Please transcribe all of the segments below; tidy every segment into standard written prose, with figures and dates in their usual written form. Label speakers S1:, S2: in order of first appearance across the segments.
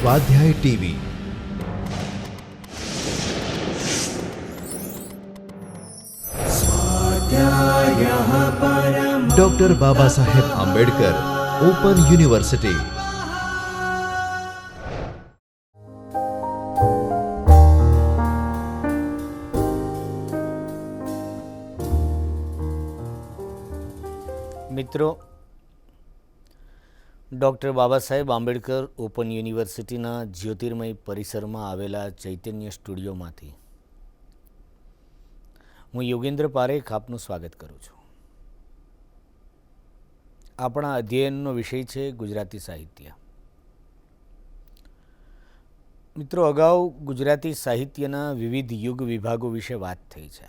S1: સ્વાધ્યાય TV. Doctor Baba Saheb Ambedkar open university.
S2: મિત્રો, doctor Baba Saheb Ambedkar open યુનિવર્સિટીના જ્યોતિર્મય પરિસરમાં આવેલા ચૈતન્ય સ્ટુડિયોમાંથી હું યોગેન્દ્ર પારેખ આપનું સ્વાગત કરું છું. આપણા અધ્યયનનો વિષય છે ગુજરાતી સાહિત્ય. મિત્રો, અગાઉ ગુજરાતી સાહિત્યના વિવિધ યુગ વિભાગો વિશે વાત થઈ છે.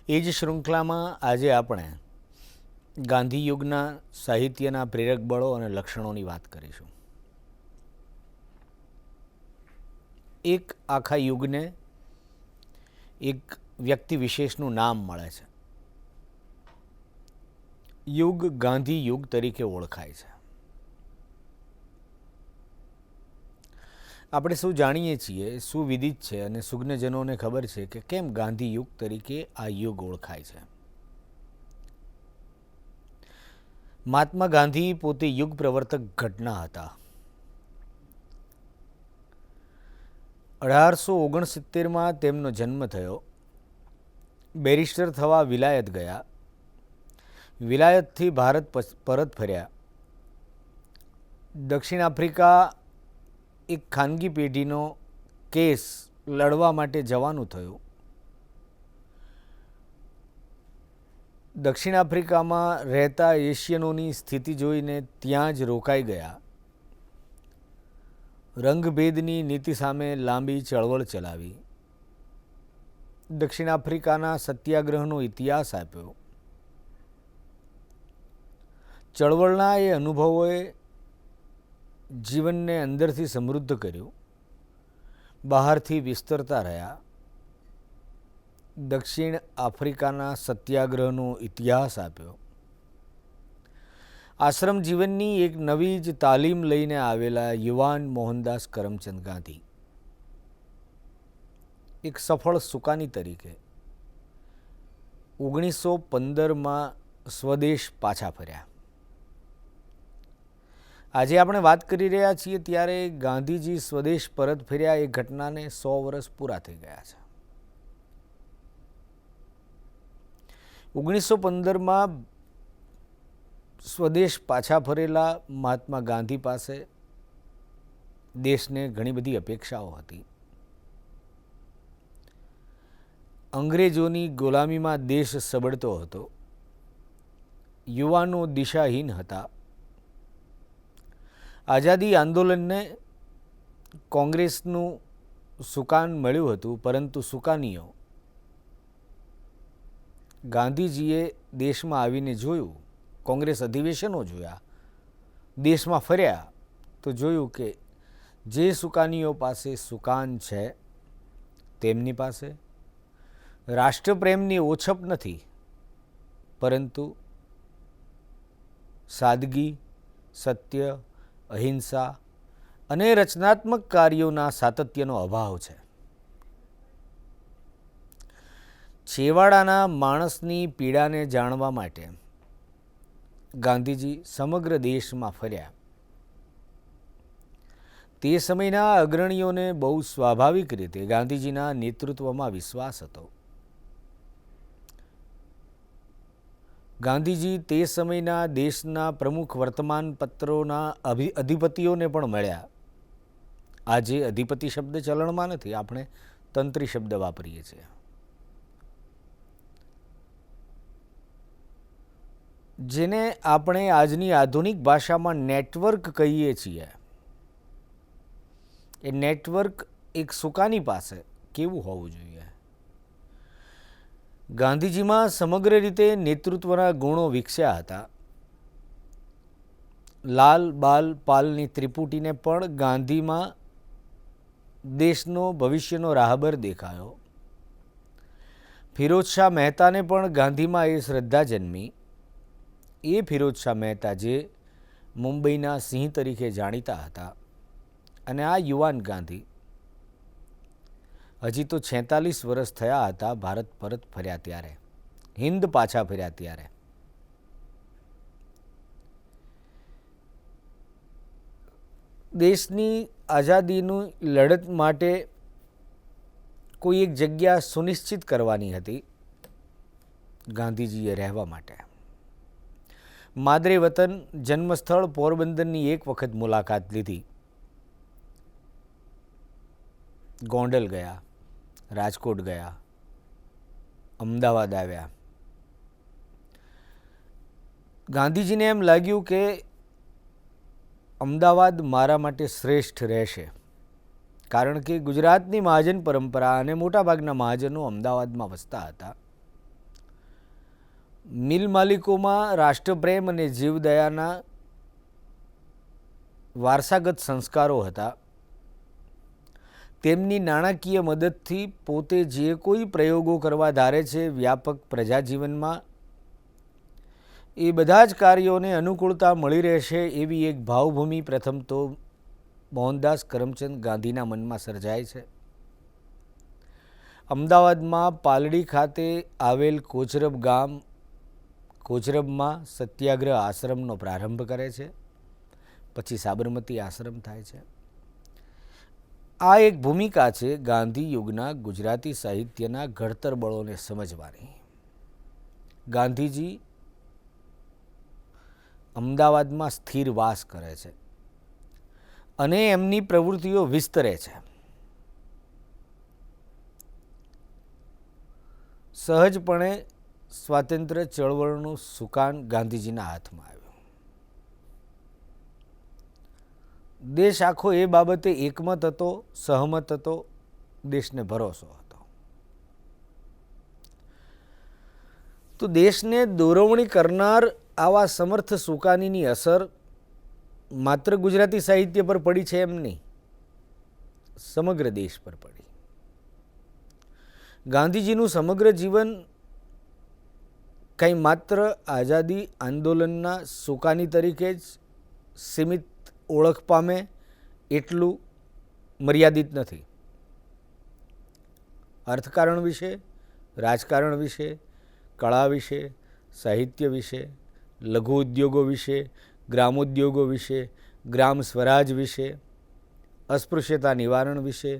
S2: એ જ શૃંખલામાં આજે આપણે ગાંધી યુગના સાહિત્યના પ્રેરક બળો અને લક્ષણોની વાત કરીશું. એક આખા યુગને એક વ્યક્તિ વિશેષનું નામ મળે છે. યુગ ગાંધી યુગ તરીકે ઓળખાય છે. આપણે શું જાણીએ છીએ, શું વિદિત છે અને સુજ્ઞજનોને ખબર છે કે કેમ ગાંધી યુગ તરીકે આ યુગ ઓળખાય છે. મહાત્મા ગાંધી પોતે યુગ પ્રવર્તક ઘટના હતા. 1869માં તેમનો જન્મ થયો. બેરિસ્ટર થવા વિલાયત ગયા. વિલાયતથી ભારત પરત ફર્યા. દક્ષિણ આફ્રિકા એક ખાનગી પેઢીનો કેસ લડવા માટે જવાનું થયું. દક્ષિણ આફ્રિકામાં રહેતા એશિયનોની સ્થિતિ જોઈને ત્યાં જ રોકાઈ ગયા. રંગભેદની નીતિ સામે લાંબી ચળવળ ચલાવી. દક્ષિણ આફ્રિકાના સત્યાગ્રહનો ઇતિહાસ આપ્યો. ચળવળના એ અનુભવોએ જીવનને અંદરથી સમૃદ્ધ કર્યું. બહારથી વિસ્તરતા રહ્યા. દક્ષિણ આફ્રિકાના સત્યાગ્રહનો ઇતિહાસ આપ્યો. આશ્રમ જીવનની એક નવી જ તાલીમ લઈને આવેલા યુવાન મોહનદાસ કરમચંદ ગાંધી એક સફળ સુકાની તરીકે 1915માં સ્વદેશ પાછા ફર્યા. આજે આપણે વાત કરી રહ્યા છીએ ત્યારે ગાંધીજી સ્વદેશ પરત ફર્યા એ ઘટનાને 100 વર્ષ પૂરા થઈ ગયા છે. 1915માં સ્વદેશ પાછા ફરેલા મહાત્મા ગાંધી પાસે દેશને ઘણી બધી અપેક્ષાઓ હતી. અંગ્રેજોની ગુલામીમાં દેશ સબડતો હતો. યુવાનો દિશાહીન હતા. આઝાદી આંદોલનને કોંગ્રેસનું સુકાન મળ્યું હતું, પરંતુ સુકાનીઓ ગાંધીજીએ દેશમાં આવીને જોયું, કોંગ્રેસ અધિવેશનો જોયા, દેશમાં ફર્યા તો જોયું કે જે સુકાનીઓ પાસે સુકાન છે તેમની પાસે રાષ્ટ્રપ્રેમની ઓછપ નથી, પરંતુ સાદગી, સત્ય, અહિંસા અને રચનાત્મક કાર્યોના સાતત્યનો અભાવ છે. છેવાડાના માણસની પીડાને જાણવા માટે ગાંધીજી સમગ્ર દેશમાં ફર્યા. તે સમયના અગ્રણીઓને બહુ સ્વાભાવિક રીતે ગાંધીજીના નેતૃત્વમાં વિશ્વાસ હતો. ગાંધીજી તે સમયના દેશના પ્રમુખ વર્તમાનપત્રોના અધિપતિઓને પણ મળ્યા. આજે અધિપતિ શબ્દ ચલણમાં નથી, આપણે તંત્રી શબ્દ વાપરીએ છીએ. જેને આપણે આજની આધુનિક ભાષામાં નેટવર્ક કહીએ છીએ. એ નેટવર્ક એક સુકાની પાસે કેવું હોવું જોઈએ? ગાંધીજીમાં સમગ્ર રીતે નેતૃત્વના ગુણો વિકસ્યા હતા. લાલ બાલ પાલની ત્રિપુટીને પણ ગાંધીમાં દેશનો ભવિષ્યનો રાહબર દેખાયો. ફિરોજ શાહ મહેતાને પણ ગાંધીમાં એ શ્રદ્ધા જન્મી. એ ફિરોજ શાહ મહેતા જે મુંબઈના સિંહ તરીકે જાણીતા હતા. અને આ યુવાન ગાંધી હજી તો 46 વર્ષ થયા હતા ભારત પરત ફર્યા ત્યારે, હિન્દ પાછા ફર્યા ત્યારે. દેશની આઝાદીની લડત માટે કોઈ એક જગ્યા સુનિશ્ચિત કરવાની હતી ગાંધીજીએ રહેવા માટે. માદરે વતન જન્મસ્થળ પોરબંદરની એક વખત મુલાકાત લીધી. ગોંડલ ગયા, રાજકોટ ગયા, અમદાવાદ આવ્યા. ગાંધીજીને એમ લાગ્યું કે અમદાવાદ મારા માટે શ્રેષ્ઠ રહેશે, કારણ કે ગુજરાતની મહાજન પરંપરા અને મોટાભાગના મહાજનો અમદાવાદમાં વસતા હતા. મિલ માલિકોમાં રાષ્ટ્રપ્રેમ અને જીવદયાના વારસાગત સંસ્કારો હતા. તેમની નાણાકીય મદદથી પોતે જે કોઈ પ્રયોગો કરવા ધારે છે વ્યાપક પ્રજાજીવનમાં, એ બધા જ કાર્યોને અનુકૂળતા મળી રહેશે એવી એક ભાવભૂમિ પ્રથમ તો મોહનદાસ કરમચંદ ગાંધીના મનમાં સર્જાય છે. અમદાવાદમાં પાલડી ખાતે આવેલ કોચરબ ગામ, કોચરબમાં સત્યાગ્રહ આશ્રમનો પ્રારંભ કરે છે. પછી સાબરમતી આશ્રમ થાય છે. આ એક ભૂમિકા છે ગાંધી યુગના ગુજરાતી સાહિત્યના ઘડતર બળોને સમજવાની. ગાંધીજી અમદાવાદમાં સ્થિર વાસ કરે છે અને એમની પ્રવૃત્તિઓ વિસ્તરે છે. સહજપણે સ્વાતંત્ર્ય ચળવળનું સુકાન ગાંધીજીના હાથમાં આવ્યું. દેશ આખો એ બાબતે એકમત હતો, સહમત હતો, દેશને ભરોસો હતો. તો દેશને દોરવણી કરનાર આવા સમર્થ સુકાનીની અસર માત્ર ગુજરાતી સાહિત્ય પર પડી છે એમ નહીં, સમગ્ર દેશ પર પડી. ગાંધીજીનું સમગ્ર જીવન કંઈ માત્ર આઝાદી આંદોલનના સુકાની તરીકે જ સીમિત ઓળખ પામે એટલું મર્યાદિત નથી. અર્થકારણ વિશે, રાજકારણ વિશે, કળા વિશે, સાહિત્ય વિશે, લઘુ ઉદ્યોગો વિશે, ગ્રામોદ્યોગો વિશે, ગ્રામ સ્વરાજ વિશે, અસ્પૃશ્યતા નિવારણ વિશે,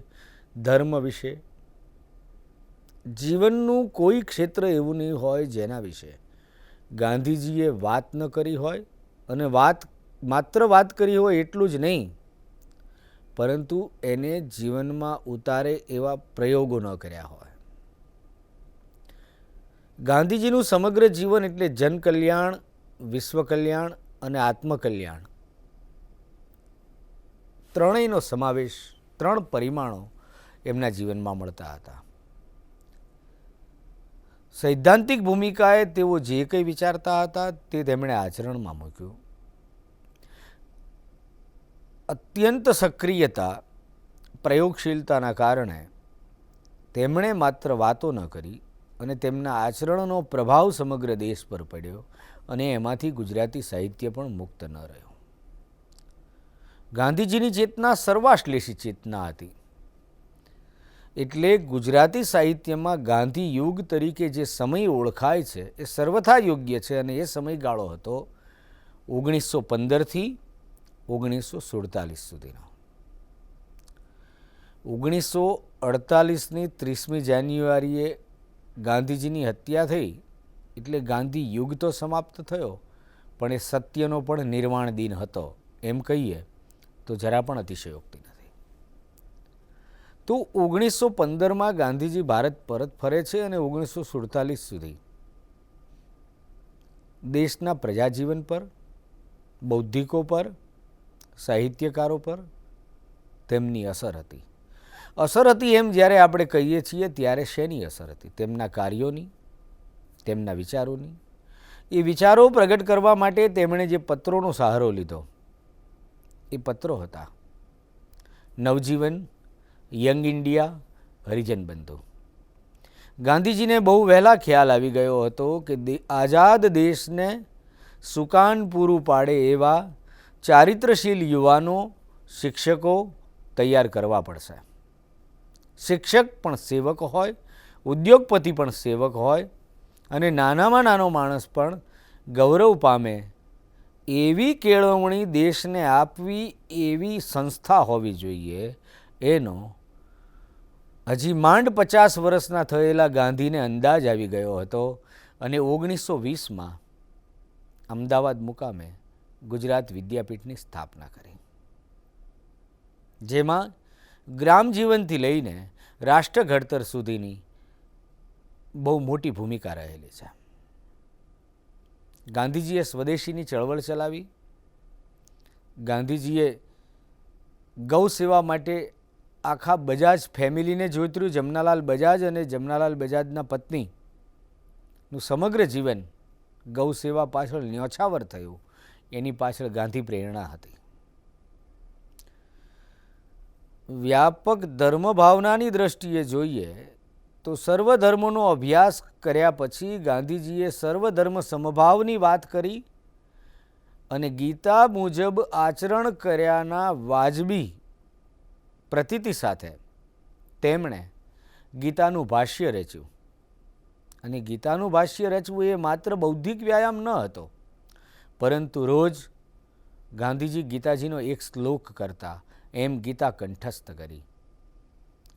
S2: ધર્મ વિશે, જીવનનું કોઈ ક્ષેત્ર એવું નહીં હોય જેના વિશે ગાંધીજીએ વાત ન કરી હોય. અને માત્ર વાત કરી હોય એટલું જ નહીં, પરંતુ એને જીવનમાં ઉતારે એવા પ્રયોગો ન કર્યા હોય. ગાંધીજીનું સમગ્ર જીવન એટલે જનકલ્યાણ, વિશ્વ કલ્યાણ અને આત્મકલ્યાણ, ત્રણેયનો સમાવેશ, ત્રણ પરિમાણો એમના જીવનમાં મળતા હતા. સૈદ્ધાંતિક ભૂમિકાએ તેઓ જે કંઈ વિચારતા હતા તે તેમણે આચરણમાં મૂક્યું. અત્યંત સક્રિયતા, પ્રયોગશીલતાના કારણે તેમણે માત્ર વાતો ન કરી અને તેમના આચરણનો પ્રભાવ સમગ્ર દેશ પર પડ્યો અને એમાંથી ગુજરાતી સાહિત્ય પણ મુક્ત ન રહ્યું. ગાંધીજીની ચેતના સર્વાશ્લેષી ચેતના હતી. એટલે ગુજરાતી સાહિત્યમાં ગાંધી યુગ તરીકે જે સમય ઓળખાય છે એ સર્વથા યોગ્ય છે અને એ સમયગાળો હતો 1915થી 1947 સુધીનો. 1948ની 30મી જાન્યુઆરીએ ગાંધીજીની હત્યા થઈ એટલે ગાંધી યુગ તો સમાપ્ત થયો, પણ એ સત્યનો પણ નિર્વાણ દિન હતો એમ કહીએ તો જરા પણ અતિશયોક્તિ નથી. તો 1915માં ગાંધીજી ભારત પરત ફરે છે અને 1947 સુધી દેશના પ્રજાજીવન પર, બૌદ્ધિકો પર, સાહિત્યકારો પર તેમની અસર હતી. અસર હતી એમ જ્યારે આપણે કહીએ છીએ ત્યારે શેની અસર હતી? તેમના કાર્યોની, તેમના વિચારોની. એ વિચારો પ્રગટ કરવા માટે તેમણે જે પત્રોનો સહારો લીધો એ પત્રો હતા નવજીવન, યંગ ઇન્ડિયા, હરિજન બંધુ. ગાંધીજીને બહુ વહેલા ખ્યાલ આવી ગયો હતો કે આઝાદ દેશને સુકાન પૂરું પાડે એવા ચારિત્રશીલ યુવાનો શિક્ષકો તૈયાર કરવા પડશે. શિક્ષક પણ સેવક હોય, ઉદ્યોગપતિ પણ સેવક હોય અને નાનામાં નાનો માણસ પણ ગૌરવ પામે એવી કેળવણી દેશને આપવી એવી સંસ્થા હોવી જોઈએ. એનો હજી માંડ 50 વર્ષના થયેલા ગાંધીને અંદાજ આવી ગયો હતો અને 1920માં અમદાવાદ મુકામે ગુજરાત વિદ્યાપીઠની સ્થાપના કરી, જેમાં ગ્રામ જીવનથી લઈને રાષ્ટ્ર ઘડતર સુધીની બહુ મોટી ભૂમિકા રહેલી છે. ગાંધીજીએ સ્વદેશીની ચળવળ ચલાવી. ગાંધીજીએ ગૌ સેવા માટે આખા બજાજ ફેમિલીને જોઈતું. જમનાલાલ બજાજ અને જમનાલાલ બજાજના પત્નીનું સમગ્ર જીવન ગૌ સેવા પાછળ ન્યોછાવર થયું. એની પાછળ ગાંધી પ્રેરણા હતી. વ્યાપક ધર્મ ભાવનાની દ્રષ્ટિએ જોઈએ તો સર્વધર્મનો અભ્યાસ કર્યા પછી ગાંધીજીએ સર્વધર્મ સમભાવની વાત કરી અને ગીતા મુજબ આચરણ કર્યાના વાજબી પ્રતીતિ સાથે તેમણે ગીતાનું ભાષ્ય રચ્યું. અને ગીતાનું ભાષ્ય રચવું એ માત્ર બૌદ્ધિક વ્યાયામ ન હતો, પરંતુ રોજ ગાંધીજી ગીતાજીનો એક શ્લોક કરતા એમ ગીતા કંઠસ્થ કરી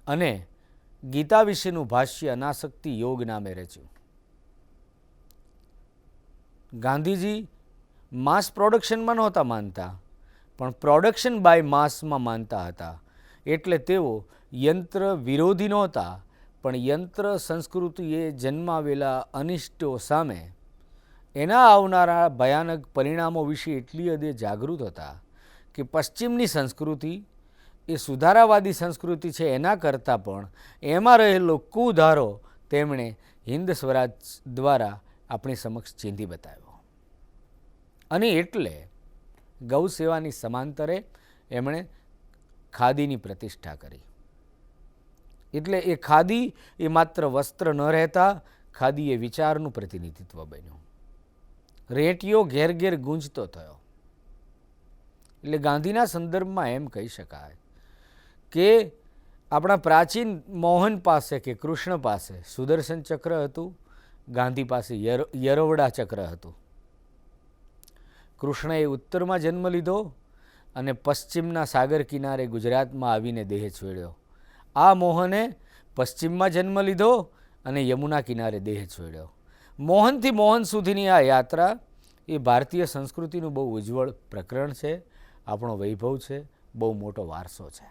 S2: અને ગીતા વિશેનું ભાષ્ય અનાસક્તિ યોગ નામે રચ્યું. ગાંધીજી માસ પ્રોડક્શનમાં નહોતા માનતા, પણ પ્રોડક્શન બાય માસમાં માનતા હતા. એટલે તેઓ યંત્ર વિરોધી નહોતા, પણ યંત્ર સંસ્કૃતિએ જન્માવેલા અનિષ્ટો સામે એના આવનારા ભયાનક પરિણામો વિશે એટલી હદે જાગૃત હતા કે પશ્ચિમની સંસ્કૃતિ એ સુધારાવાદી સંસ્કૃતિ છે એના કરતાં પણ એમાં રહેલો કુધારો તેમણે હિન્દ સ્વરાજ દ્વારા આપણી સમક્ષ ચીંધી બતાવ્યો. અને એટલે ગૌ સેવાની સમાંતરે એમણે ખાદીની પ્રતિષ્ઠા કરી. એટલે એ ખાદી એ માત્ર વસ્ત્ર ન રહેતા, ખાદી એ વિચારનું પ્રતિનિધિત્વ બન્યું. રેંટિયો ઘેર ઘેર ગુંજતો થયો. એટલે ગાંધીના સંદર્ભમાં એમ કહી શકાય કે આપણા પ્રાચીન મોહન પાસે કે કૃષ્ણ પાસે સુદર્શન ચક્ર હતું, ગાંધી પાસે યરવડા ચક્ર હતું. કૃષ્ણએ ઉત્તરમાં જન્મ લીધો અને પશ્ચિમના સાગર કિનારે ગુજરાતમાં આવીને દેહ છોડ્યો. આ મોહને પશ્ચિમમાં જન્મ લીધો અને યમુના કિનારે દેહ છોડ્યો. મોહનથી મોહન સુધીની આ યાત્રા એ ભારતીય સંસ્કૃતિનું બહુ ઉજ્જવળ પ્રકરણ છે, આપણો વૈભવ છે, બહુ મોટો વારસો છે.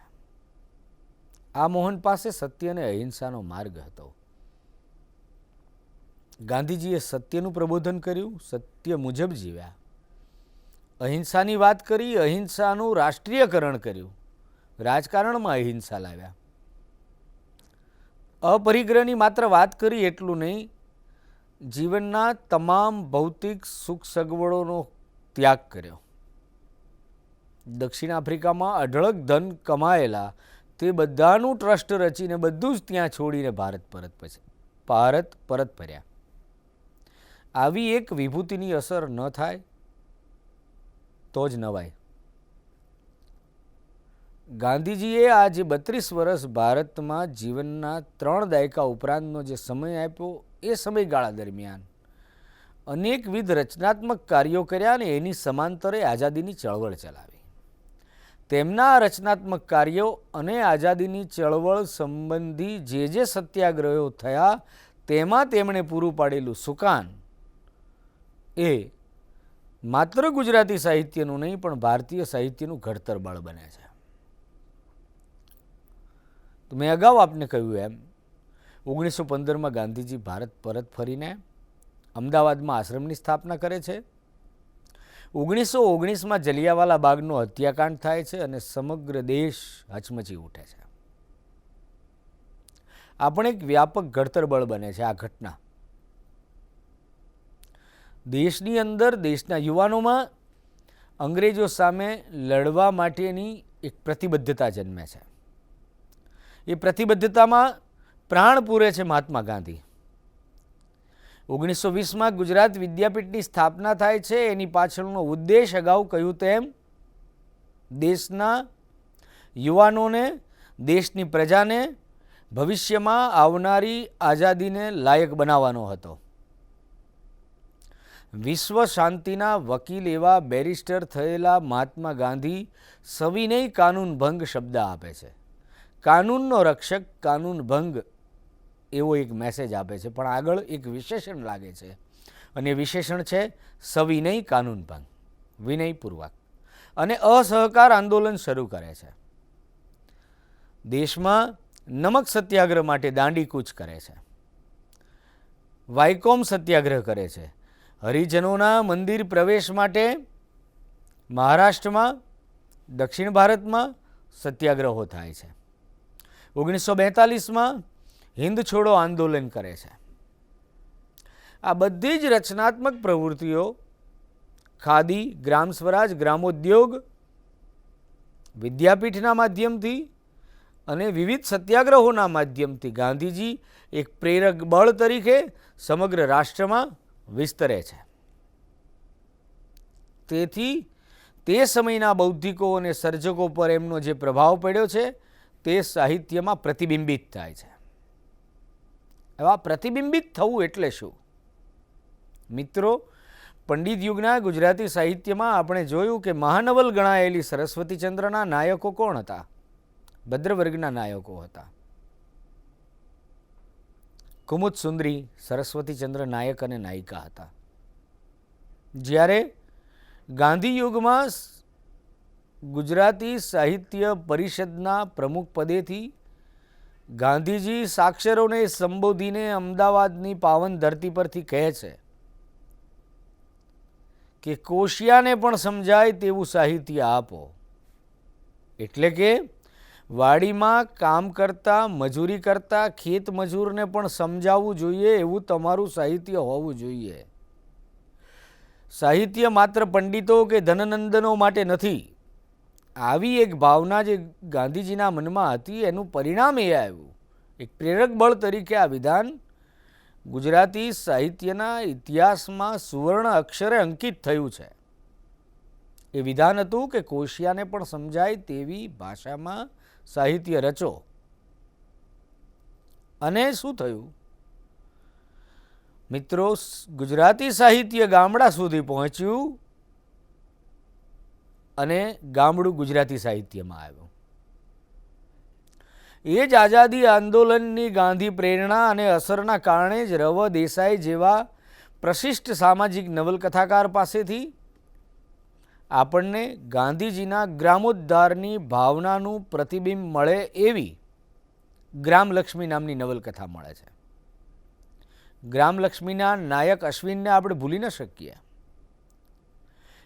S2: આ મોહન પાસે સત્ય અને અહિંસાનો માર્ગ હતો. ગાંધીજીએ સત્યનું પ્રબોધન કર્યું, સત્ય મુજબ જીવ્યા. અહિંસાની વાત કરી, અહિંસાનું રાષ્ટ્રીયકરણ કર્યું, રાજકારણમાં અહિંસા લાવ્યા. અપરિગ્રહની માત્ર વાત કરી એટલું નહીં, જીવનના તમામ ભૌતિક સુખ સગવડોનો ત્યાગ કર્યો. દક્ષિણ આફ્રિકામાં અઢળક ધન કમાયેલા તે બધાનું ટ્રસ્ટ રચીને બધું જ ત્યાં છોડીને ભારત પરત ફર્યા. આવી એક વિભૂતિની અસર ન થાય તો જ નવાય. ગાંધીજીએ આ જે 32 વર્ષ ભારતમાં જીવનના 3 દાયકા ઉપરાંતનો જે સમય આપ્યો, એ સમયગાળા દરમિયાન અનેકવિધ રચનાત્મક કાર્યો કર્યા અને એની સમાંતરે આઝાદીની ચળવળ ચલાવી. તેમના રચનાત્મક કાર્યો અને આઝાદીની ચળવળ સંબંધી જે સત્યાગ્રહો થયા તેમાં તેમણે પૂરું પાડેલું સુકાન એ માત્ર ગુજરાતી સાહિત્યનું નહીં પણ ભારતીય સાહિત્યનું ઘડતર બળ બને છે. તો મેં અગાઉ આપને કહ્યું એમ 1915માં ગાંધીજી ભારત પરત ફરીને અમદાવાદમાં આશ્રમની સ્થાપના કરે છે. 1919માં જલિયાવાલા બાગનો હત્યાકાંડ થાય છે અને સમગ્ર દેશ હચમચી ઉઠે છે. આ પણ એક વ્યાપક ઘડતર બળ બને છે. આ ઘટના દેશની અંદર દેશના યુવાનોમાં અંગ્રેજો સામે લડવા માટેની એક પ્રતિબદ્ધતા જન્મે છે. એ પ્રતિબદ્ધતામાં પ્રાણ પૂરે છે મહાત્મા ગાંધી. 1920માં ગુજરાત વિદ્યાપીઠની સ્થાપના થાય છે. એની પાછળનો ઉદ્દેશ અગાઉ કહ્યું તેમ દેશના યુવાનોને, દેશની પ્રજાને ભવિષ્યમાં આવનારી આઝાદીને લાયક બનાવવાનો હતો. વિશ્વ શાંતિના વકીલ એવા બેરિસ્ટર થયેલા મહાત્મા ગાંધી સવિનય કાનૂન ભંગ શબ્દ આપે છે. કાનૂનનો રક્ષક, કાનૂન ભંગ એવો એક મેસેજ આપે છે, પણ આગળ એક વિશેષણ લાગે છે અને વિશેષણ છે સવિનય કાનૂન ભંગ, વિનયપૂર્વક. અને અસહકાર આંદોલન શરૂ કરે છે. દેશમાં નમક સત્યાગ્રહ માટે દાંડી કૂચ કરે છે, વાયકોમ સત્યાગ્રહ કરે છે, હરિજનોના મંદિર પ્રવેશ માટે મહારાષ્ટ્રમાં, દક્ષિણ ભારતમાં સત્યાગ્રહો થાય છે. 1942માં હિન્દ છોડો આંદોલન કરે છે. આ બધી જ રચનાત્મક પ્રવૃત્તિઓ ખાદી, ગ્રામ સ્વરાજ, ગ્રામોદ્યોગ, વિદ્યાપીઠના માધ્યમથી અને વિવિધ સત્યાગ્રહોના માધ્યમથી ગાંધીજી એક પ્રેરક બળ તરીકે સમગ્ર રાષ્ટ્રમાં વિસ્તરે છે. તેથી તે સમયના બૌદ્ધિકો અને સર્જકો પર એમનો જે પ્રભાવ પડ્યો છે તે સાહિત્યમાં પ્રતિબિંબિત થાય છે. એવા પ્રતિબિંબિત થવું એટલે શું? મિત્રો, પંડિત યુગના ગુજરાતી સાહિત્યમાં આપણે જોયું કે મહાનવલ ગણાયેલી સરસ્વતીચંદ્રના નાયકો કોણ હતા? ભદ્રવર્ગના નાયકો હતા. કુમુદ સુંદરી સરસ્વતીચંદ્ર નાયક અને નાયિકા હતા. જ્યારે ગાંધી યુગમાં ગુજરાતી સાહિત્ય પરિષદના પ્રમુખ પદેથી ગાંધીજી સાક્ષરોને સંબોધીને અમદાવાદની પાવન ધરતી પરથી કહે છે કે કોશિયાને પણ સમજાય તેવું સાહિત્ય આપો. એટલે કે વાડીમાં કામ કરતા, મજૂરી કરતા ખેત મજૂરને પણ સમજાવવું જોઈએ એવું તમારું સાહિત્ય હોવું જોઈએ. સાહિત્ય માત્ર પંડિતો કે ધનનંદનો માટે નથી. આવી એક ભાવના જે ગાંધીજીના મનમાં હતી એનું પરિણામ એ આવ્યું. એક પ્રેરક બળ તરીકે આ વિધાન ગુજરાતી સાહિત્યના ઇતિહાસમાં સુવર્ણ અક્ષરે અંકિત થયું છે. એ વિધાન હતું કે કોશિયાને પણ સમજાય તેવી ભાષામાં સાહિત્ય રચો. અને શું થયું? મિત્રો, ગુજરાતી સાહિત્ય ગામડા સુધી પહોંચ્યું અને ગામડું ગુજરાતી સાહિત્યમાં આવ્યું. એ જ આઝાદી આંદોલનની ગાંધી પ્રેરણા અને અસરના કારણે જ રવ દેસાઈ જેવા પ્રશિષ્ટ સામાજિક નવલકથાકાર પાસેથી આપણને ગાંધીજીના ગ્રામોદ્ધારની ભાવનાનું પ્રતિબિંબ મળે એવી ગ્રામલક્ષ્મી નામની નવલકથા મળે છે. ગ્રામલક્ષ્મીના નાયક અશ્વિનને આપણે ભૂલી ન શકીએ.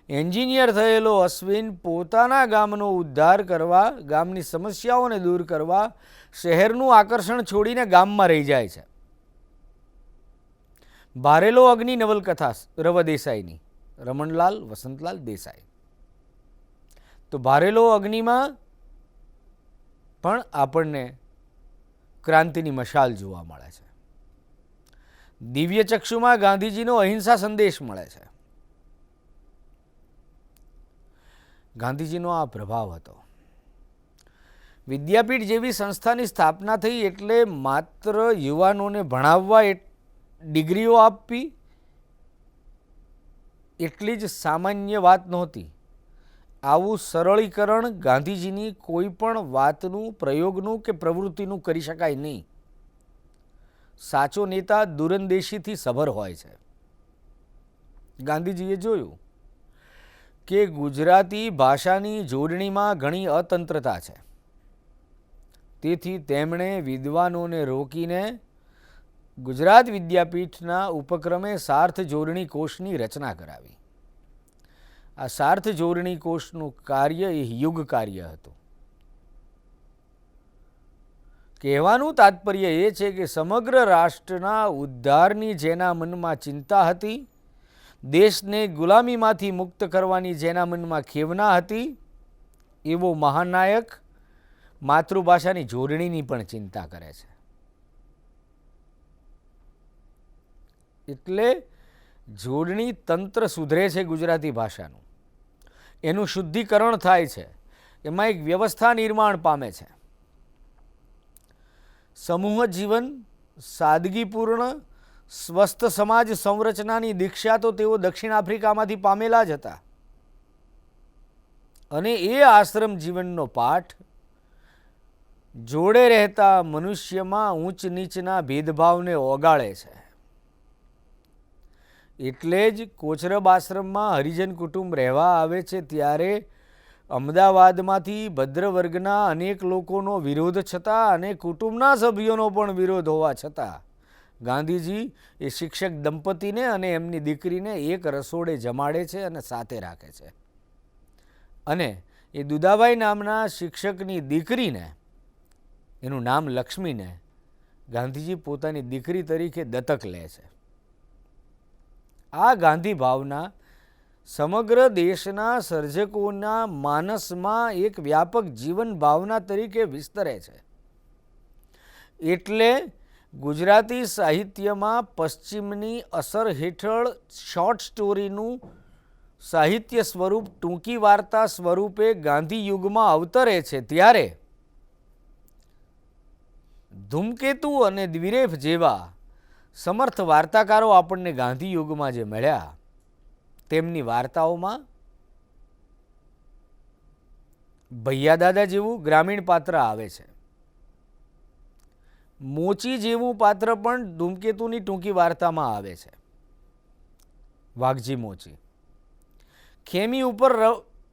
S2: એન્જિનિયર થયેલો અશ્વિન પોતાના ગામનો ઉદ્ધાર કરવા, ગામની સમસ્યાઓને દૂર કરવા શહેરનું આકર્ષણ છોડીને ગામમાં રહી જાય છે. ભારેલો અગ્નિ નવલકથા રવ દેસાઈની, રમણલાલ વસંતલાલ દેસાઈ. તો ભારેલો અગ્નિમાં પણ આપણને ક્રાંતિની મશાલ જોવા મળે છે. દિવ્ય ચક્ષુમાં ગાંધીજીનો અહિંસા સંદેશ મળે છે. ગાંધીજીનો આ પ્રભાવ હતો. વિદ્યાપીઠ જેવી સંસ્થાની સ્થાપના થઈ એટલે માત્ર યુવાનોને ભણાવવા, ડિગ્રીઓ આપવી એટલી જ સામાન્ય વાત નહોતી. આવું સરળીકરણ ગાંધીજીની કોઈ પણ વાતનું, પ્રયોગનું કે પ્રવૃત્તિનું કરી શકાય નહીં. સાચો નેતા દૂરંદેશીથી સભર હોય છે. ગાંધીજીએ જોયું કે ગુજરાતી ભાષાની જોડણીમાં ઘણી અતંત્રતા છે. તેથી તેમણે વિદ્વાનોને રોકીને ગુજરાત વિદ્યાપીઠના ઉપક્રમે સાર્થ જોડણી કોષની રચના કરાવી. આ સાર્થ જોડણી કોષનું કાર્ય એ યુગ કાર્ય હતું. કહેવાનું તાત્પર્ય એ છે કે સમગ્ર રાષ્ટ્રના ઉદ્ધારની જેના મનમાં ચિંતા હતી, દેશને ગુલામીમાંથી મુક્ત કરવાની જેના મનમાં ખેવના હતી, એવો મહાનાયક માતૃભાષાની જોડણીની પણ ચિંતા કરે છે. એટલે જોડણી તંત્ર સુધરે છે ગુજરાતી ભાષાનું, એનું શુદ્ધિકરણ થાય છે. એમાં એક વ્યવસ્થા નિર્માણ પામે છે. સમૂહ જીવન, સાદગીપૂર્ણ, સ્વસ્થ સમાજ સંરચનાની દીક્ષા તો તેઓ દક્ષિણ આફ્રિકામાંથી પામેલા જ હતા. અને એ આશ્રમ જીવનનો પાઠ જોડે રહેતા મનુષ્યમાં ઊંચ નીચના ભેદભાવને ઓગાળે છે. એટલે જ કોચરબ આશ્રમમાં હરિજન કુટુંબ રહેવા આવે છે ત્યારે અમદાવાદમાંથી ભદ્ર વર્ગના અનેક લોકોનો વિરોધ છતાં અને કુટુંબના સભ્યોનો પણ વિરોધ હોવા છતાં ગાંધીજી એ શિક્ષક દંપતીને અને એમની દીકરીને એક રસોડે જમાડે છે અને સાથે રાખે છે. અને એ દુદાભાઈ નામના શિક્ષકની દીકરીને, એનું નામ લક્ષ્મીને, ગાંધીજી પોતાની દીકરી તરીકે દત્તક લે છે. આ ગાંધી ભાવના સમગ્ર દેશના સર્જકોના માનસમાં એક વ્યાપક જીવન ભાવના તરીકે વિસ્તરે છે. એટલે ગુજરાતી સાહિત્યમાં પશ્ચિમની અસર હેઠળ શોર્ટ સ્ટોરીનું સાહિત્ય સ્વરૂપ ટૂંકી વાર્તા સ્વરૂપે ગાંધી યુગમાં અવતરે છે ત્યારે ધૂમકેતુ અને દ્વિરેફ જેવા સમર્થ વાર્તાકારો આપણને ગાંધી યુગમાં જે મળ્યા તેમની વાર્તાઓમાં ભૈયા દાદા જેવું ગ્રામીણ પાત્ર આવે છે. મોચી જેવું પાત્ર પણ ધૂમકેતુની ટૂંકી વાર્તામાં આવે છે. વાઘજી મોચી. ખેમી ઉપર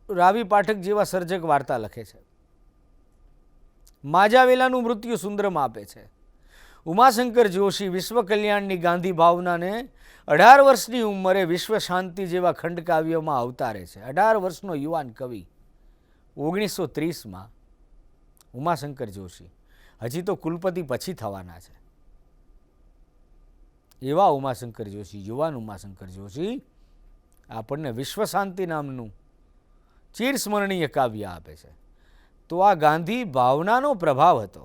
S2: રાવી પાઠક જેવા સર્જક વાર્તા લખે છે. માજાવેલાનું મૃત્યુ સુંદરમ આપે છે. ઉમાશંકર જોશી વિશ્વ કલ્યાણની ગાંધી ભાવનાને 18 વર્ષની ઉંમરે વિશ્વ શાંતિ જેવા ખંડકાવ્યોમાં અવતારે છે. 18 વર્ષનો યુવાન કવિ 1930માં ઉમાશંકર જોશી, હજી તો કુલપતિ પછી થવાના છે એવા ઉમાશંકર જોશી, યુવાન ઉમાશંકર જોશી આપણને વિશ્વ શાંતિ નામનું ચિરસ્મરણીય કાવ્ય આપે છે. તો આ ગાંધી ભાવનાનો પ્રભાવ હતો.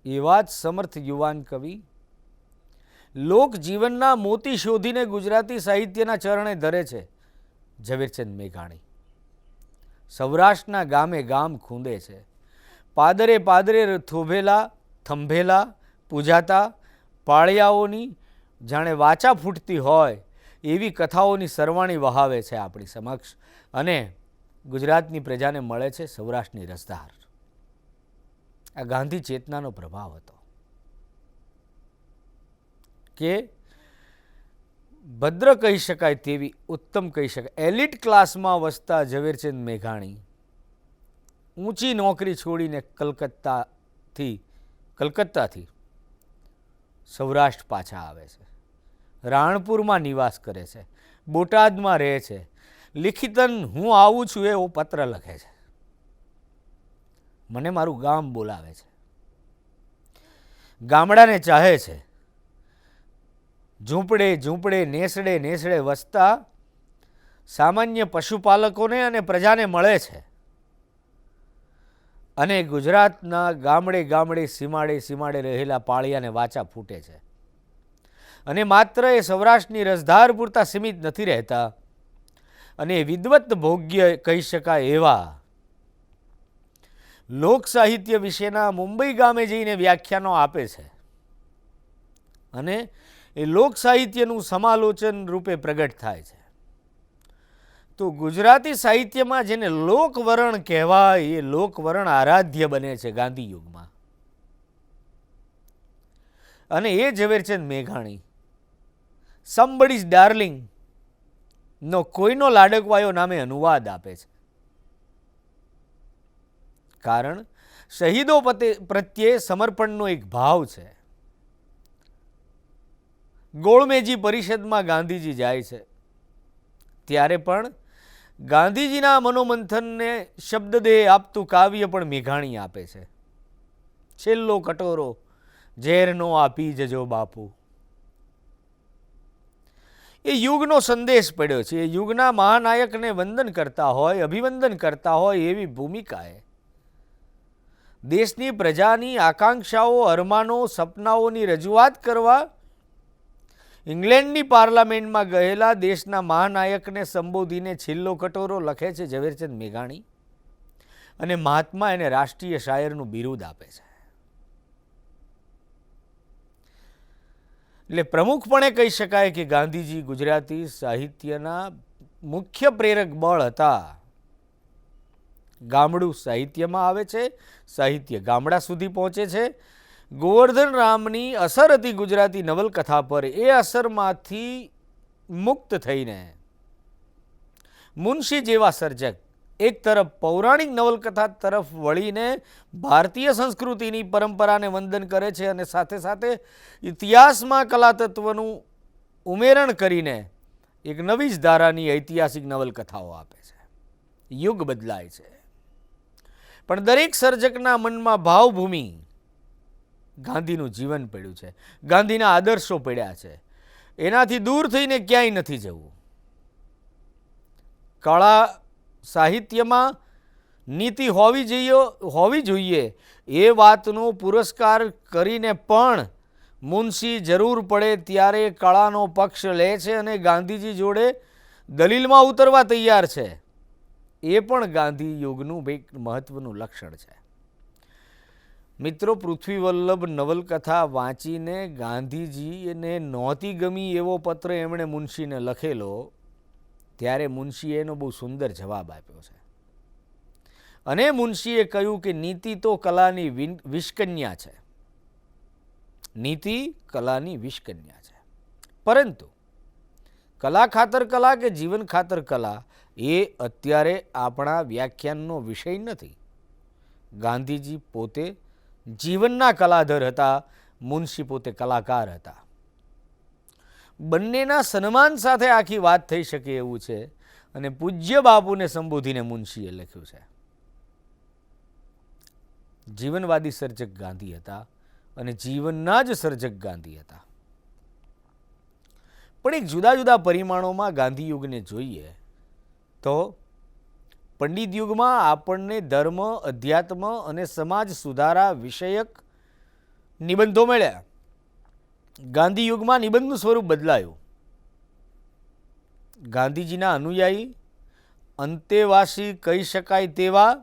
S2: એવા જ સમર્થ યુવાન કવિ લોક જીવનના મોતી શોધીને ગુજરાતી સાહિત્યના ચરણે ધરે છે ઝવેરચંદ મેઘાણી. સૌરાષ્ટ્રના ગામે ગામ ખૂંદે છે. પાદરે પાદરે થોભેલા થંભેલા પૂજાતા પાળિયાઓની જાણે વાચા ફૂટતી હોય એવી કથાઓની સરવાણી વહાવે છે આપણી સમક્ષ અને ગુજરાતની પ્રજાને મળે છે સૌરાષ્ટ્રની રસધાર. આ ગાંધી ચેતનાનો પ્રભાવ હતો કે ભદ્ર કહી શકાય તેવી, ઉત્તમ કહી શકાય એલિટ ક્લાસમાં વસતા ઝવેરચંદ મેઘાણી ઊંચી નોકરી છોડીને કલકત્તાથી સૌરાષ્ટ્ર પાછા આવે છે. રાણપુરમાં નિવાસ કરે છે. બોટાદમાં રહે છે. લિખિતન હું આવું છું એવો પત્ર લખે છે. મને મારું ગામ બોલાવે છે. ગામડાને ચાહે છે. ઝૂંપડે ઝૂંપડે નેસડે નેસડે વસતા સામાન્ય પશુપાલકોને અને પ્રજાને મળે છે અને ગુજરાતના ગામડે ગામડે સીમાડે સીમાડે રહેલા પાળિયાને વાચા ફૂટે છે. અને માત્ર એ સૌરાષ્ટ્રની રસધાર પૂરતા સીમિત નથી રહેતા અને વિદવત ભોગ્ય કહી શકાય એવા લોક સાહિત્ય વિશેના મુંબઈ ગામે જઈને વ્યાખ્યાનો આપે છે અને એ લોક સાહિત્યનું સમાલોચન રૂપે પ્રગટ થાય છે. તો ગુજરાતી સાહિત્યમાં જેને લોકવરણ કહેવાય એ લોકવરણ આરાધ્ય બને છે ગાંધી યુગમાં. અને એ ઝવેરચંદ મેઘાણી સમબડીઝ ડાર્લિંગ નો કોઈનો લાડકવાયો નામે અનુવાદ આપે છે. કારણ શહીદો પ્રત્યે સમર્પણનો એક ભાવ છે. ગોળમેજી પરિષદમાં ગાંધીજી જાય છે ત્યારે પણ ગાંધીજીના મનોમંથનને શબ્દદેહ આપતું કાવ્ય પણ મેઘાણી આપે છે. છેલ્લો કટોરો ઝેરનો આપી જજો બાપુ. એ યુગનો સંદેશ પડ્યો છે. એ યુગના મહાનાયકને વંદન કરતા હોય, અભિવંદન કરતા હોય એવી ભૂમિકાએ દેશની પ્રજાની આકાંક્ષાઓ, અરમાનો, સપનાઓની રજૂઆત કરવા ઇંગ્લેન્ડની પાર્લામેન્ટમાં ગયેલા દેશના મહાનાયકને સંબોધીને છેલ્લો કટોરો લખે છે ઝવેરચંદ મેઘાણી અને મહાત્મા એને રાષ્ટ્રીય શાયરનું બિરુદ આપે છે. એટલે પ્રમુખપણે કહી શકાય કે ગાંધીજી ગુજરાતી સાહિત્યના મુખ્ય પ્રેરક બળ હતા. ગામડું સાહિત્યમાં આવે છે, સાહિત્ય ગામડા સુધી પહોંચે છે. ગોવર્ધન રામની અસર હતી ગુજરાતી નવલકથા પર. એ અસરમાંથી મુક્ત થઈને મુનશી જેવા સર્જક એક તરફ પૌરાણિક નવલકથા તરફ વળીને ભારતીય સંસ્કૃતિની પરંપરાને વંદન કરે છે અને સાથે સાથે ઇતિહાસમાં કલાતત્વનું ઉમેરણ કરીને એક નવી જ ધારાની ઐતિહાસિક નવલકથાઓ આપે છે. યુગ બદલાય છે, પણ દરેક સર્જકના મનમાં ભાવભૂમિ ગાંધીનું જીવન પડ્યું છે, ગાંધીના આદર્શો પડ્યા છે. એનાથી દૂર થઈને ક્યાંય નથી જવું. કળા સાહિત્યમાં નીતિ હોવી જોઈએ એ વાતનો પુરસ્કાર કરીને પણ મુનશી જરૂર પડે ત્યારે કળાનો પક્ષ લે છે અને ગાંધીજી જોડે દલીલમાં ઉતરવા તૈયાર છે. એ પણ ગાંધી યુગનું એક મહત્વનું લક્ષણ છે. મિત્રો, પૃથ્વી વલ્લભ નવલકથા વાંચીને ગાંધીજીને નહોતી ગમી એવો પત્ર એમણે મુનશીને લખેલો, ત્યારે મુનશીએ એનો બહુ સુંદર જવાબ આપ્યો છે. અને મુનશીએ કહ્યું કે નીતિ તો કલાની વિષકન્યા છે, નીતિ કલાની વિષકન્યા છે, પરંતુ કલા ખાતર કલા કે જીવન ખાતર કલા એ અત્યારે આપણા વ્યાખ્યાનનો વિષય નથી. ગાંધીજી પોતે જીવનના કલાધર હતા, મુનશી પોતે કલાકાર હતા. બંનેના સન્માન સાથે આખી વાત થઈ શકે એવું છે અને પૂજ્ય બાપુને સંબોધીને મુનશીએ લખ્યું છે. જીવનવાદી સર્જક ગાંધી હતા અને જીવનના જ સર્જક ગાંધી હતા. પણ એક જુદા જુદા પરિમાણોમાં ગાંધી યુગને જોઈએ તો પંડિત યુગમાં આપણને ધર્મ, અધ્યાત્મ અને સમાજ સુધારા વિષયક નિબંધો મળ્યા. ગાંધી યુગમાં નિબંધનું સ્વરૂપ બદલાયું. ગાંધીજીના અનુયાયી, અંતેવાસી કહી શકાય તેવા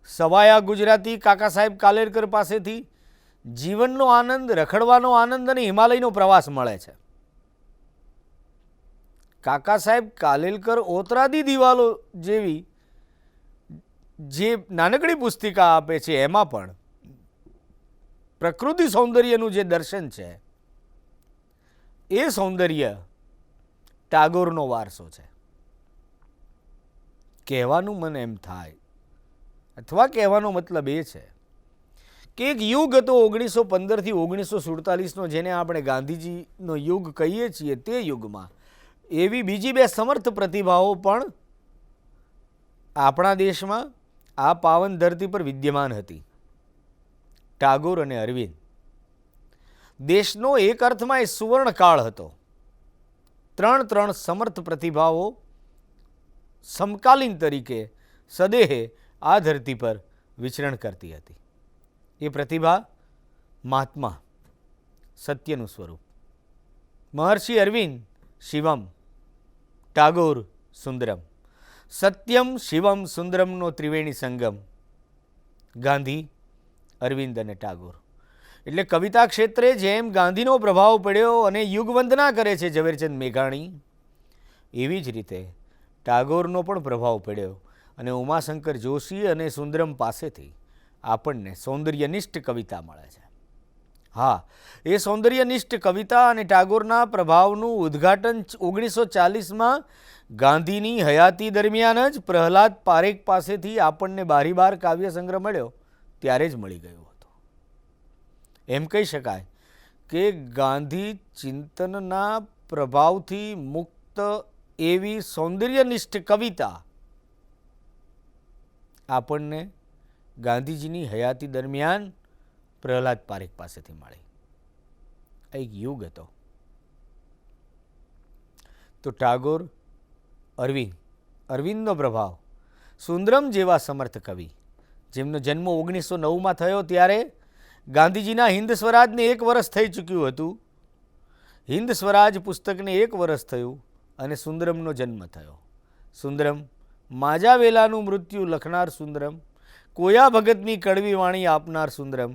S2: સવાયા ગુજરાતી કાકા સાહેબ કાલેલકર પાસેથી જીવનનો આનંદ, રખડવાનો આનંદ અને હિમાલયનો પ્રવાસ મળે છે. કાકા સાહેબ કાલેલકર ઓતરાદી દિવાલો જેવી જે નાનકડી પુસ્તિકા આપે છે એમાં પણ પ્રકૃતિ સૌંદર્યનું જે દર્શન છે એ સૌંદર્ય ટાગોરનો વારસો છે. કહેવાનું મને એમ થાય અથવા કહેવાનો મતલબ એ છે કે એક યુગ હતો 1915 થી 1947નો, જેને આપણે ગાંધીજીનો યુગ કહીએ છીએ. તે યુગમાં એવી બીજી બે સમર્થ પ્રતિભાઓ પણ આપણા દેશમાં આ પાવન ધરતી પર વિદ્યમાન હતી, ટાગોર અને અરવિંદ. દેશનો એક અર્થમાં એ સુવર્ણકાળ હતો. ત્રણ સમર્થ પ્રતિભાઓ સમકાલીન તરીકે સદેહે આ ધરતી પર વિચરણ કરતી હતી. એ પ્રતિભા મહાત્મા, સત્યનું સ્વરૂપ. મહર્ષિ અરવિંદ શિવમ, ટાગોર સુંદરમ. સત્યમ શિવમ સુંદરમનો ત્રિવેણી સંગમ ગાંધી, અરવિંદ અને ટાગોર. એટલે કવિતા ક્ષેત્રે જેમ ગાંધીનો પ્રભાવ પડ્યો અને યુગવંદના કરે છે ઝવેરચંદ મેઘાણી, એવી જ રીતે ટાગોરનો પણ પ્રભાવ પડ્યો અને ઉમાશંકર જોશી અને સુંદરમ પાસેથી આપણને સૌંદર્યનિષ્ઠ કવિતા મળે છે. હા, એ સૌંદર્યનિષ્ઠ કવિતા અને ટાગોરના પ્રભાવનું ઉદ્ઘાટન 1940માં ગાંધીની હયાતી દરમિયાન જ પ્રહલાદ પારેખ પાસેથી આપણને બારીબાર કાવ્ય સંગ્રહ મળ્યો ત્યારે જ મળી ગયો હતો. એમ કહી શકાય કે ગાંધી ચિંતનના પ્રભાવથી મુક્ત એવી સૌંદર્યનિષ્ઠ કવિતા આપણને ગાંધીજીની હયાતી દરમિયાન પ્રહલાદ પારેખ પાસેથી મળી. એક યુગ હતો. તો ટાગોર, અરવિંદનો પ્રભાવ, સુંદરમ જેવા સમર્થ કવિ, જેમનો જન્મ 1909માં થયો ત્યારે ગાંધીજીના હિન્દ સ્વરાજને 1 વર્ષ થઈ ચૂક્યું હતું. હિન્દ સ્વરાજ પુસ્તકને 1 વર્ષ થયું અને સુંદરમનો જન્મ થયો. સુંદરમ માજા વેલાનું મૃત્યુ લખનાર સુંદરમ, કોયા ભગતની કડવી વાણી આપનાર સુંદરમ,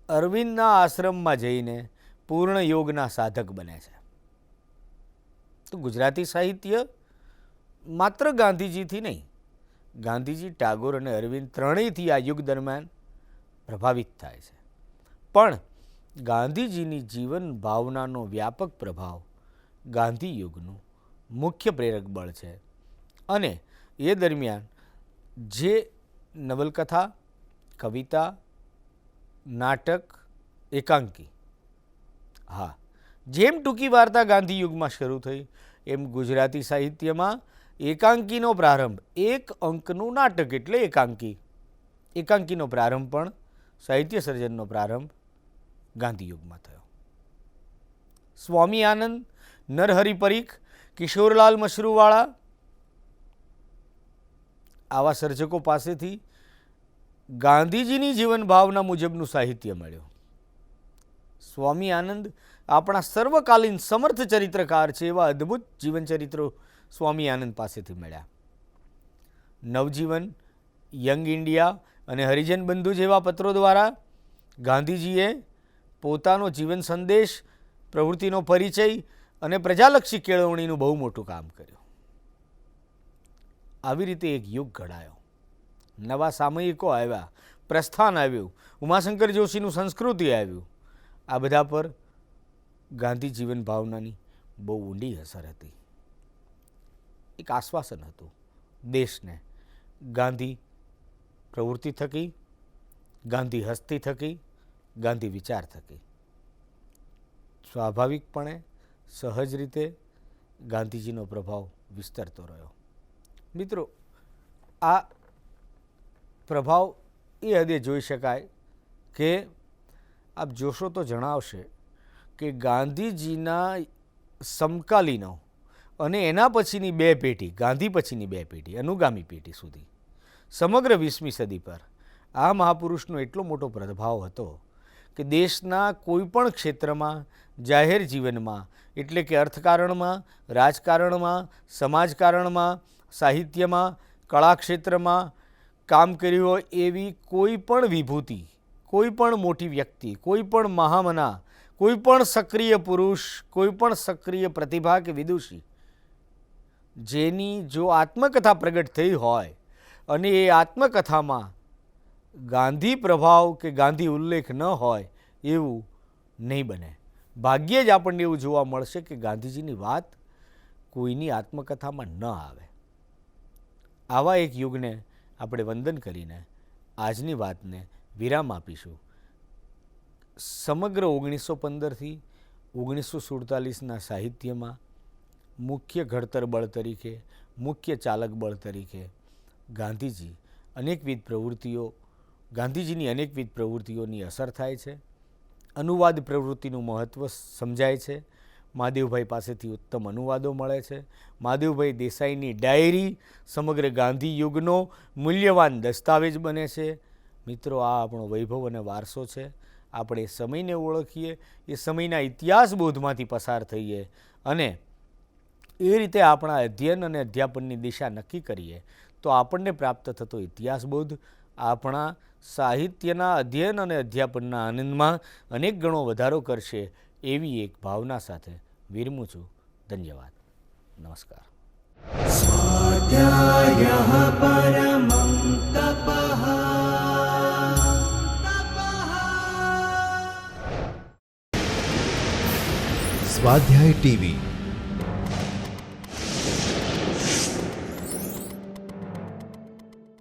S2: અરવિંદના આશ્રમમાં જઈને પૂર્ણ યોગના સાધક બને છે. તો ગુજરાતી સાહિત્ય માત્ર ગાંધીજીથી નહીં, ગાંધીજી, ટાગોર અને અરવિંદ ત્રણેયથી આ યુગ દરમિયાન પ્રભાવિત થાય છે. પણ ગાંધીજીની જીવન ભાવનાનો વ્યાપક પ્રભાવ ગાંધી યુગનું મુખ્ય પ્રેરક બળ છે. અને એ દરમિયાન જે નવલકથા, કવિતા, નાટક, એકાંકી, હા, જેમ ટૂંકી વાર્તા ગાંધી યુગમાં શરૂ થઈ, એમ ગુજરાતી સાહિત્યમાં એકાંકીનો પ્રારંભ, 1 અંકનું નાટક એટલે એકાંકી, એકાંકીનો પ્રારંભ પણ સાહિત્ય સર્જનનો પ્રારંભ ગાંધી યુગમાં થયો. સ્વામી આનંદ, નરહરિ પરીખ, કિશોરલાલ મશરૂવાળા આવા સર્જકો પાસેથી ગાંધીજીની જીવન ભાવના મુજબનું સાહિત્ય મળ્યું. સ્વામી આનંદ આપણા સર્વકાલીન સમર્થ ચરિત્રકાર છે. એવા અદ્ભુત જીવન ચરિત્રો સ્વામી આનંદ પાસેથી મળ્યા. નવજીવન, યંગ ઇન્ડિયા અને હરિજન બંધુ જેવા પત્રો દ્વારા ગાંધીજીએ પોતાનો જીવન સંદેશ, પ્રવૃત્તિનો પરિચય અને પ્રજાલક્ષી કેળવણીનું બહુ મોટું કામ કર્યું. આવી રીતે એક યુગ ઘડાયો. નવા સામયિકો આવ્યા, પ્રસ્થાન આવ્યું, ઉમાશંકર જોશીનું સંસ્કૃતિ આવ્યું. આ બધા પર ગાંધી જીવન ભાવનાની બહુ ઊંડી અસર હતી. એક આશ્વાસન હતું દેશને ગાંધી પ્રવૃત્તિ થકી, ગાંધી હસ્તી થકી, ગાંધી વિચાર થકી. સ્વાભાવિકપણે, સહજ રીતે ગાંધીજીનો પ્રભાવ વિસ્તરતો રહ્યો. મિત્રો, આ પ્રભાવ એ હદે જોઈ શકાય કે આપ જોશો તો જણાવશે કે ગાંધીજીના સમકાલીનો અને એના પછીની 2 પેઢી, ગાંધી પછીની 2 પેઢી, અનુગામી પેઢી સુધી સમગ્ર 20મી સદી પર આ મહાપુરુષનો એટલો મોટો પ્રભાવ હતો કે દેશના કોઈપણ ક્ષેત્રમાં, જાહેર જીવનમાં, એટલે કે અર્થકારણમાં, રાજકારણમાં, સમાજકારણમાં, સાહિત્યમાં, કળા ક્ષેત્રમાં કામ કર્યું હોય એવી કોઈ પણ વિભૂતિ, કોઈ પણ મોટી વ્યક્તિ, કોઈ પણ મહામના, કોઈ પણ સક્રિય પુરુષ, કોઈ પણ સક્રિય પ્રતિભા કે વિદુષી જેની જો આત્મકથા પ્રગટ થઈ હોય અને એ આત્મકથામાં ગાંધી પ્રભાવ કે ગાંધી ઉલ્લેખ ન હોય એવું નહીં બને. ભાગ્યે જ આપણને એવું જોવા મળશે કે ગાંધીજીની વાત કોઈની આત્મકથામાં ન આવે. આવા એક યુગને આપણે વંદન કરીને આજની વાતને વિરામ આપીશું. સમગ્ર 1915થી 1947ના સાહિત્યમાં મુખ્ય ઘડતર બળ તરીકે, મુખ્ય ચાલક બળ તરીકે ગાંધીજી અનેકવિધ પ્રવૃત્તિઓ, ગાંધીજીની અનેકવિધ પ્રવૃત્તિઓની અસર થાય છે. અનુવાદ પ્રવૃત્તિનું મહત્ત્વ સમજાય છે. મહાદેવભાઈ પાસેથી ઉત્તમ અનુવાદો મળે છે. મહાદેવભાઈ દેસાઈની ડાયરી સમગ્ર ગાંધી યુગનો મૂલ્યવાન દસ્તાવેજ બને છે. મિત્રો, આ આપણો વૈભવ અને વારસો છે. આપણે સમયને ઓળખીએ, એ સમયના ઇતિહાસ બોધમાંથી પસાર થઈએ અને એ રીતે આપણા અધ્યયન અને અધ્યાપનની દિશા નક્કી કરીએ તો આપણને પ્રાપ્ત થતો ઇતિહાસ બોધ આપણા સાહિત્યના અધ્યયન અને અધ્યાપનના આનંદમાં અનેક ગણો વધારો કરશે એવી એક ભાવના સાથે વિરમું છું. ધન્યવાદ. નમસ્કાર.
S3: સ્વાધ્યાયઃ પરમં તપઃ.
S1: સ્વાધ્યાય ટીવી